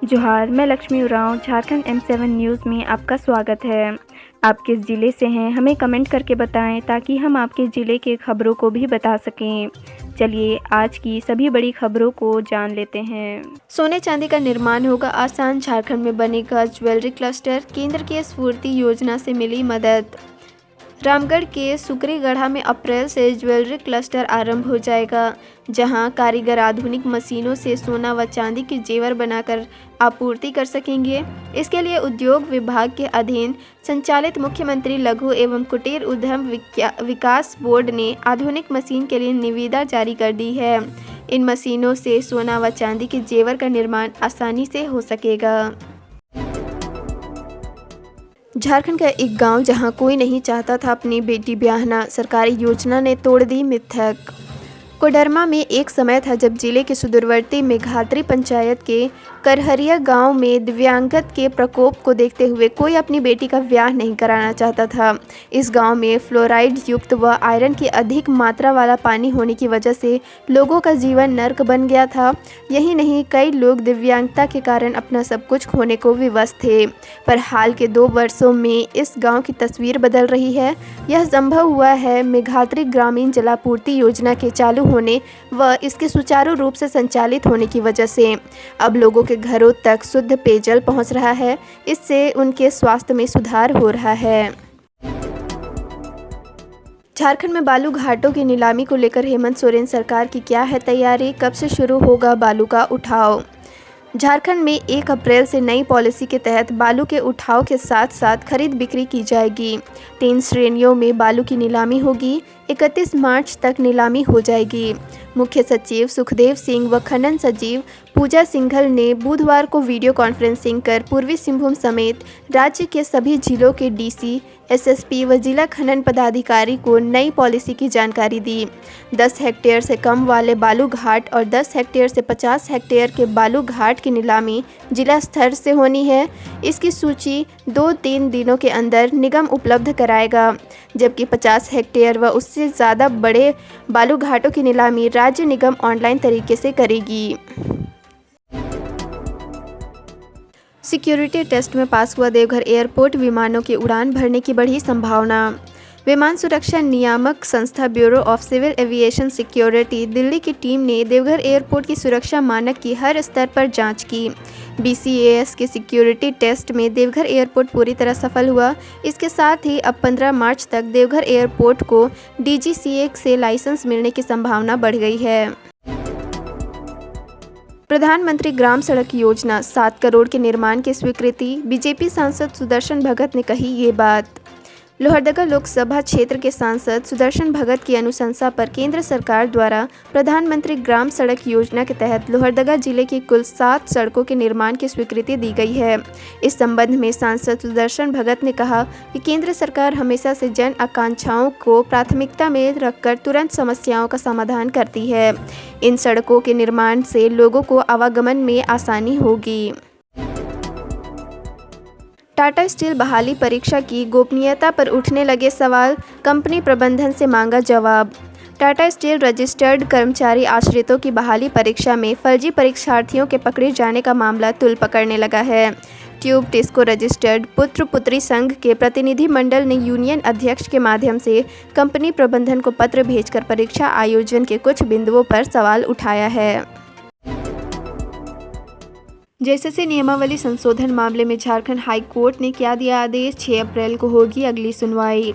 जोहार, मैं Lakshmi Oraon, Jharkhand M7 news में आपका स्वागत है। आप किस ज़िले से हैं, हमें कमेंट करके बताएं ताकि हम आपके ज़िले के खबरों को भी बता सकें। चलिए आज की सभी बड़ी खबरों को जान लेते हैं। सोने चांदी का निर्माण होगा आसान, झारखंड में बनेगा ज्वेलरी क्लस्टर, केंद्र की स्फूर्ति योजना से मिली मदद। रामगढ़ के सुकरीगढ़ा में अप्रैल से ज्वेलरी क्लस्टर आरंभ हो जाएगा, जहां कारीगर आधुनिक मशीनों से सोना व चांदी के जेवर बनाकर आपूर्ति कर सकेंगे। इसके लिए उद्योग विभाग के अधीन संचालित मुख्यमंत्री लघु एवं कुटीर उद्यम विकास बोर्ड ने आधुनिक मशीन के लिए निविदा जारी कर दी है। इन मशीनों से सोना व चांदी के जेवर का निर्माण आसानी से हो सकेगा। झारखंड का एक गांव जहां कोई नहीं चाहता था अपनी बेटी ब्याहना, सरकारी योजना ने तोड़ दी मिथक। कोडरमा में एक समय था जब जिले के सुदूरवर्ती मेघात्री पंचायत के करहरिया गांव में दिव्यांगत के प्रकोप को देखते हुए कोई अपनी बेटी का ब्याह नहीं कराना चाहता था। इस गांव में फ्लोराइड युक्त व आयरन की अधिक मात्रा वाला पानी होने की वजह से लोगों का जीवन नर्क बन गया था। यही नहीं, कई लोग दिव्यांगता के कारण अपना सब कुछ खोने को विवश थे। पर हाल के 2 वर्षों में इस गाँव की तस्वीर बदल रही है। यह संभव हुआ है मेघात्री ग्रामीण जलापूर्ति योजना के चालू होने व इसके सुचारू रूप से संचालित होने की वजह से। अब लोगों के घरों तक शुद्ध पेयजल पहुंच रहा है, इससे उनके स्वास्थ्य में सुधार हो रहा है। झारखंड में बालू घाटों की नीलामी को लेकर हेमंत सोरेन सरकार की क्या है तैयारी, कब से शुरू होगा बालू का उठाव? झारखंड में 1 अप्रैल से नई पॉलिसी के तहत बालू के उठाव के साथ साथ खरीद बिक्री की जाएगी। 3 श्रेणियों में बालू की नीलामी होगी। 31 मार्च तक नीलामी हो जाएगी। मुख्य सचिव सुखदेव सिंह व खनन सचिव पूजा सिंघल ने बुधवार को वीडियो कॉन्फ्रेंसिंग कर पूर्वी सिंहभूम समेत राज्य के सभी जिलों के डीसी, एसएसपी व जिला खनन पदाधिकारी को नई पॉलिसी की जानकारी दी। 10 हेक्टेयर से कम वाले बालू घाट और 10 हेक्टेयर से 50 हेक्टेयर के बालू घाट की नीलामी जिला स्तर से होनी है। इसकी सूची 2-3 दिनों के अंदर निगम उपलब्ध कराएगा, जबकि 50 हेक्टेयर व उससे ज़्यादा बड़े बालू घाटों की नीलामी राज्य निगम ऑनलाइन तरीके से करेगी। सिक्योरिटी टेस्ट में पास हुआ देवघर एयरपोर्ट, विमानों की उड़ान भरने की बढ़ी संभावना। विमान सुरक्षा नियामक संस्था bureau of civil aviation security Delhi की टीम ने देवघर एयरपोर्ट की सुरक्षा मानक की हर स्तर पर जांच की। BCAS के सिक्योरिटी टेस्ट में देवघर एयरपोर्ट पूरी तरह सफल हुआ। इसके साथ ही अब 15 मार्च तक देवघर एयरपोर्ट को DGCA से लाइसेंस मिलने की संभावना बढ़ गई है। प्रधानमंत्री ग्राम सड़क योजना 7 करोड़ के निर्माण की स्वीकृति, बीजेपी सांसद सुदर्शन भगत ने कही ये बात। लोहरदगा लोकसभा क्षेत्र के सांसद सुदर्शन भगत की अनुशंसा पर केंद्र सरकार द्वारा प्रधानमंत्री ग्राम सड़क योजना के तहत लोहरदगा जिले की कुल 7 सड़कों के निर्माण की स्वीकृति दी गई है। इस संबंध में सांसद सुदर्शन भगत ने कहा कि केंद्र सरकार हमेशा से जन आकांक्षाओं को प्राथमिकता में रखकर तुरंत समस्याओं का समाधान करती है। इन सड़कों के निर्माण से लोगों को आवागमन में आसानी होगी। टाटा स्टील बहाली परीक्षा की गोपनीयता पर उठने लगे सवाल, कंपनी प्रबंधन से मांगा जवाब। टाटा स्टील रजिस्टर्ड कर्मचारी आश्रितों की बहाली परीक्षा में फर्जी परीक्षार्थियों के पकड़े जाने का मामला तूल पकड़ने लगा है। ट्यूब टिस्को रजिस्टर्ड पुत्र पुत्री संघ के प्रतिनिधि मंडल ने यूनियन अध्यक्ष के माध्यम से कंपनी प्रबंधन को पत्र भेजकर परीक्षा आयोजन के कुछ बिंदुओं पर सवाल उठाया है। JSS नियमावली संशोधन मामले में झारखंड हाई कोर्ट ने क्या दिया आदेश, 6 अप्रैल को होगी अगली सुनवाई।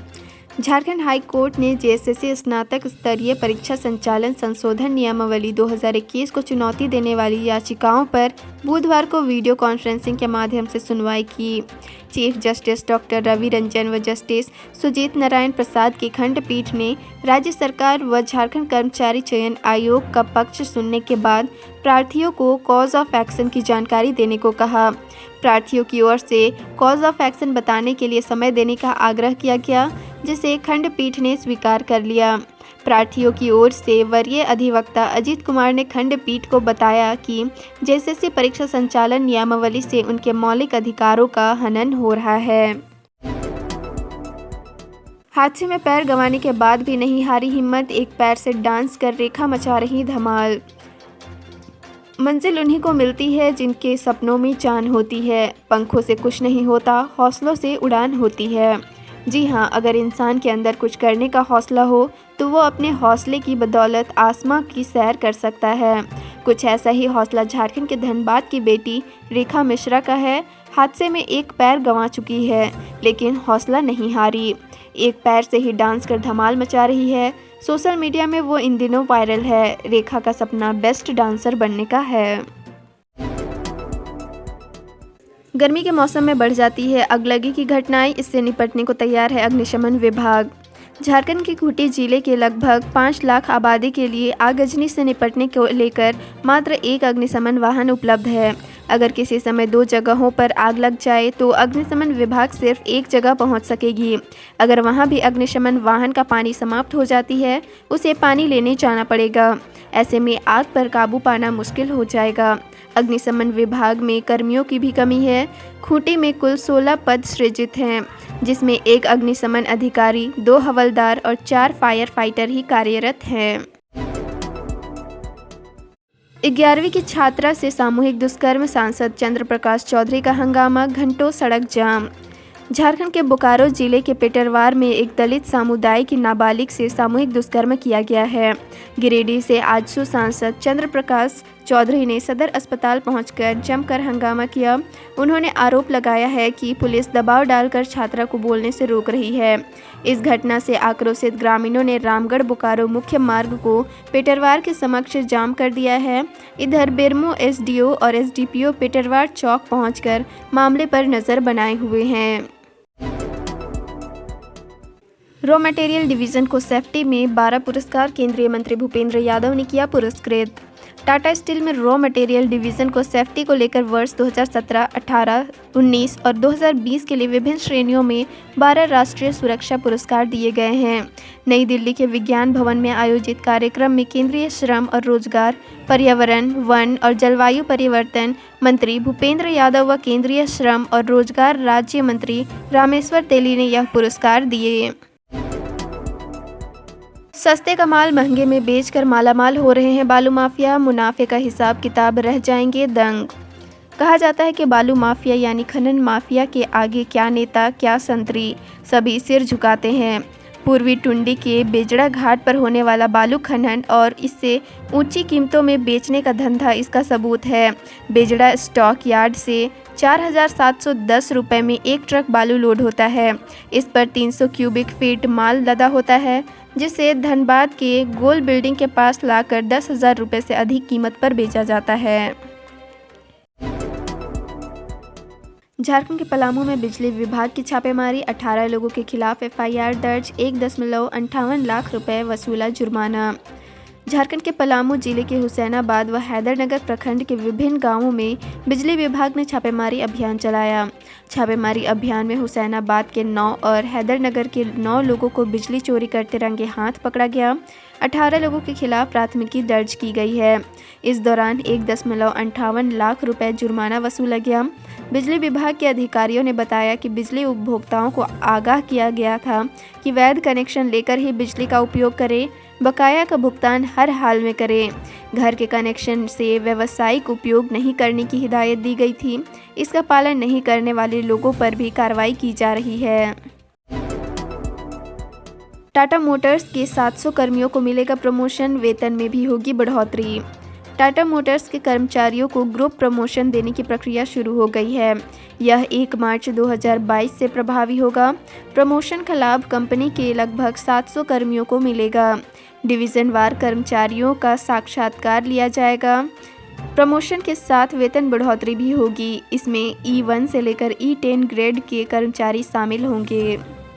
झारखंड हाई कोर्ट ने JSS स्नातक स्तरीय परीक्षा संचालन संशोधन नियमावली 2021 को चुनौती देने वाली याचिकाओं पर बुधवार को वीडियो कॉन्फ्रेंसिंग के माध्यम से सुनवाई की। Chief justice doctor Ravi Ranjan व जस्टिस सुजीत नारायण प्रसाद की खंडपीठ ने राज्य सरकार व झारखंड कर्मचारी चयन आयोग का पक्ष सुनने के बाद प्रार्थियों को कॉज ऑफ एक्शन की जानकारी देने को कहा। प्रार्थियों की ओर से कॉज ऑफ एक्शन बताने के लिए समय देने का आग्रह किया गया, जिसे खंडपीठ ने स्वीकार कर लिया। प्रार्थियों की ओर से वरीय अधिवक्ता अजीत कुमार ने खंडपीठ को बताया कि JSS परीक्षा संचालन नियमावली से उनके मौलिक अधिकारों का हनन हो रहा है। हादसे में पैर गंवाने के बाद भी नहीं हारी हिम्मत, एक पैर से डांस कर रेखा मचा रही धमाल। मंजिल उन्हीं को मिलती है जिनके सपनों में जान होती है। पंखों से कुछ नहीं होता, हौसलों से उड़ान होती है। जी हाँ, अगर इंसान के अंदर कुछ करने का हौसला हो तो वो अपने हौसले की बदौलत आसमां की सैर कर सकता है। कुछ ऐसा ही हौसला झारखंड के धनबाद की बेटी रेखा मिश्रा का है। हादसे में एक पैर गंवा चुकी है, लेकिन हौसला नहीं हारी। एक पैर से ही डांस कर धमाल मचा रही है। सोशल मीडिया में वो इन दिनों वायरल है। रेखा का सपना बेस्ट डांसर बनने का है। गर्मी के मौसम में बढ़ जाती है अगलगी की घटनाएं, इससे निपटने को तैयार है अग्निशमन विभाग। झारखंड के खूंटी जिले के लगभग 5 लाख आबादी के लिए आगजनी से निपटने को लेकर मात्र एक अग्निशमन वाहन उपलब्ध है। अगर किसी समय 2 जगहों पर आग लग जाए तो अग्निशमन विभाग सिर्फ एक जगह पहुंच सकेगी। अगर वहां भी अग्निशमन वाहन का पानी समाप्त हो जाती है, उसे पानी लेने जाना पड़ेगा। ऐसे में आग पर काबू पाना मुश्किल हो जाएगा। अग्निशमन विभाग में कर्मियों की भी कमी है। खूंटी में कुल 16 पद सृजित हैं, जिसमें 1 अग्निशमन अधिकारी, 2 हवलदार और 4 फायर फाइटर ही कार्यरत हैं। 11वीं की छात्रा से सामूहिक दुष्कर्म, सांसद चंद्र प्रकाश चौधरी का हंगामा, घंटों सड़क जाम। झारखंड के बोकारो जिले के पेटरवार में एक दलित समुदाय की नाबालिग से सामूहिक दुष्कर्म किया गया है। गिरिडीह से आजसू सांसद चंद्र प्रकाश चौधरी ने सदर अस्पताल पहुंचकर जमकर हंगामा किया। उन्होंने आरोप लगाया है कि पुलिस दबाव डालकर छात्रा को बोलने से रोक रही है। इस घटना से आक्रोशित ग्रामीणों ने रामगढ़ बोकारो मुख्य मार्ग को पेटरवार के समक्ष जाम कर दिया है। इधर बेरमो एसडीओ और एसडीपीओ पेटरवार चौक पहुंचकर मामले पर नजर बनाए हुए हैं। रॉ मटेरियल डिवीजन को सेफ्टी में 12 पुरस्कार, केंद्रीय मंत्री भूपेंद्र यादव ने किया पुरस्कृत। टाटा स्टील में रॉ मटेरियल डिवीजन को सेफ्टी को लेकर वर्ष 2017, 18, 19 और 2020 के लिए विभिन्न श्रेणियों में 12 राष्ट्रीय सुरक्षा पुरस्कार दिए गए हैं। नई दिल्ली के विज्ञान भवन में आयोजित कार्यक्रम में केंद्रीय श्रम और रोजगार, पर्यावरण, वन और जलवायु परिवर्तन मंत्री भूपेंद्र यादव व केंद्रीय श्रम और रोजगार राज्य मंत्री रामेश्वर तेली ने यह पुरस्कार दिए। सस्ते का माल महंगे में बेचकर मालामाल हो रहे हैं बालू माफिया, मुनाफे का हिसाब किताब रह जाएंगे दंग। कहा जाता है कि बालू माफिया यानी खनन माफिया के आगे क्या नेता क्या संतरी, सभी सिर झुकाते हैं। पूर्वी टुंडी के बेजड़ा घाट पर होने वाला बालू खनन और इससे ऊंची कीमतों में बेचने का धंधा इसका सबूत है। बेजड़ा स्टॉक यार्ड से 4,710 रुपये में एक ट्रक बालू लोड होता है। इस पर 300 क्यूबिक फीट माल लदा होता है, जिसे धनबाद के गोल बिल्डिंग के पास लाकर 10,000 रुपये से अधिक कीमत पर बेचा जाता है। झारखंड के पलामू में बिजली विभाग की छापेमारी, 18 लोगों के खिलाफ एफआईआर दर्ज, 1.58 लाख रुपए वसूला जुर्माना। झारखंड के पलामू जिले के हुसैनाबाद व हैदरनगर प्रखंड के विभिन्न गांवों में बिजली विभाग ने छापेमारी अभियान चलाया। छापेमारी अभियान में हुसैनाबाद के 9 और हैदरनगर के 9 लोगों को बिजली चोरी करते रंगे हाथ पकड़ा गया। 18 लोगों के खिलाफ प्राथमिकी दर्ज की गई है। इस दौरान 1.58 लाख रुपए जुर्माना वसूला गया। बिजली विभाग के अधिकारियों ने बताया कि बिजली उपभोक्ताओं को आगाह किया गया था कि वैध कनेक्शन लेकर ही बिजली का उपयोग करें, बकाया का भुगतान हर हाल में करें। घर के कनेक्शन से व्यावसायिक उपयोग नहीं करने की हिदायत दी गई थी। इसका पालन नहीं करने वाले लोगों पर भी कार्रवाई की जा रही है। टाटा मोटर्स के 700 कर्मियों को मिलेगा प्रमोशन, वेतन में भी होगी बढ़ोतरी। टाटा मोटर्स के कर्मचारियों को ग्रुप प्रमोशन देने की प्रक्रिया शुरू हो गई है। यह 1 मार्च 2022 से प्रभावी होगा। प्रमोशन का लाभ कंपनी के लगभग 700 कर्मियों को मिलेगा। डिवीज़न वार कर्मचारियों का साक्षात्कार लिया जाएगा। प्रमोशन के साथ वेतन बढ़ोतरी भी होगी। इसमें E1 से लेकर E10 ग्रेड के कर्मचारी शामिल होंगे।